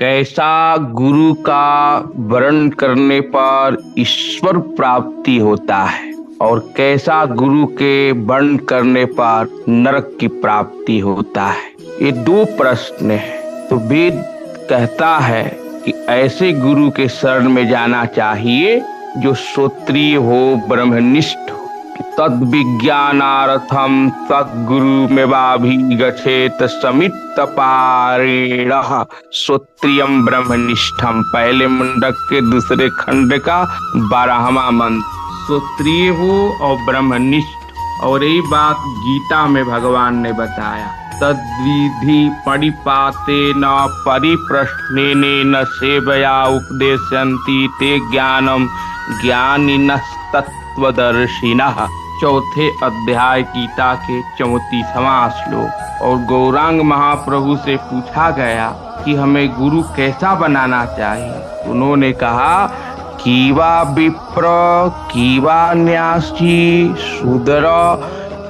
कैसा गुरु का वर्ण करने पर ईश्वर प्राप्ति होता है और कैसा गुरु के वर्ण करने पर नरक की प्राप्ति होता है। ये दो प्रश्न हैं। तो वेद कहता है कि ऐसे गुरु के शरण में जाना चाहिए जो श्रोत्रिय हो, ब्रह्मनिष्ठ हो। तद विज्ञानार्थम सद्गुरुमेवाभिगच्छेत समित्तपारेण श्रोत्रियम ब्रह्मनिष्ठम। पहले मुंडक के दूसरे खंड का 12वां मंत्र। श्रोत्रिय हो और ब्रह्मनिष्ठ। और यही बात गीता में भगवान ने बताया, तद्विधि परिपाते न परिप्रश्नेन सेवया उपदेशन्ति ते ज्ञानम ज्ञानिनस्तत्त्वदर्शिनः। चौथे अध्याय गीता के 34वां श्लोक। और गौरांग महाप्रभु से पूछा गया कि हमें गुरु कैसा बनाना चाहिए। उन्होंने कहा, कीवा विप्र कीवा न्यासी शूद्र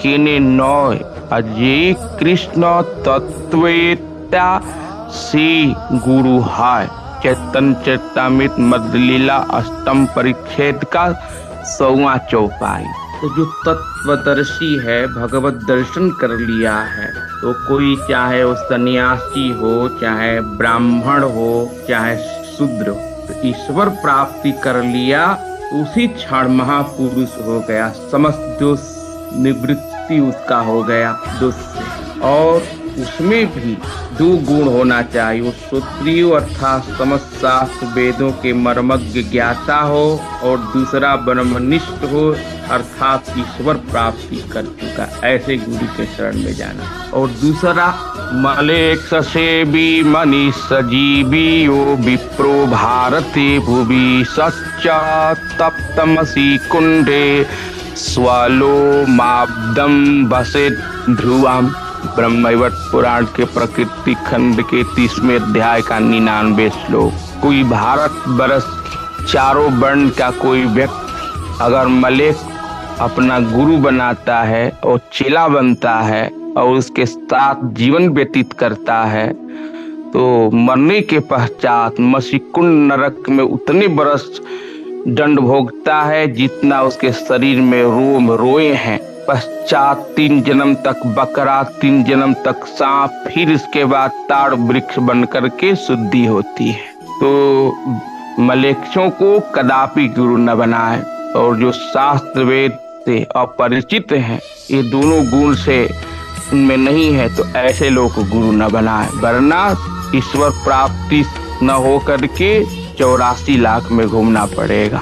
केने नय अजय कृष्ण तत्वेत्या से गुरु है। चैतन्य चरितामृत मध्य लीला अष्टम परिच्छेद का 100वां चौपाई। तो जो तत्वदर्शी है, भगवत दर्शन कर लिया है, तो कोई चाहे वो सन्यासी हो, चाहे ब्राह्मण हो, चाहे शूद्र हो, तो ईश्वर प्राप्ति कर लिया, उसी क्षण महापुरुष हो गया। समस्त दोष निवृत्ति उसका हो गया दोष से। और उसमें भी दो गुण होना चाहिए। वो श्रोत्रिय अर्थात समस्त शास्त्र वेदों के मर्मज्ञ ज्ञाता हो, और दूसरा ब्रह्मनिष्ठ हो अर्थात ईश्वर प्राप्ति कर चुका। ऐसे गुरु के शरण में जाना। और दूसरा, मलेक्ष सेवी मनीष सजीवी यो विप्रो भारते भुवि सच्च तप्तमसि कुंडे स्वलो माब्दम वसेत ध्रुवम। ब्रह्मवैवर्त पुराण के प्रकृति खंड के 30वें अध्याय का 99वें श्लोक। कोई भारत वर्ष चारों वर्ण का कोई व्यक्ति अगर मलेक अपना गुरु बनाता है और चेला बनता है और उसके साथ जीवन व्यतीत करता है, तो मरने के पश्चात मसीकुंड नरक में उतने बरस दंड भोगता है जितना उसके शरीर में रोम रोए हैं। पश्चात 3 जन्म तक बकरा, 3 जन्म तक सांप, फिर इसके बाद ताड़ वृक्ष बनकर के शुद्धि होती है। तो मलेच्छों को कदापि गुरु न बनाए। और जो शास्त्र वेद से अपरिचित हैं, ये दोनों गुण से उनमें नहीं है, तो ऐसे लोग को गुरु न बनाए, वरना ईश्वर प्राप्ति न हो करके 84 लाख में घूमना पड़ेगा।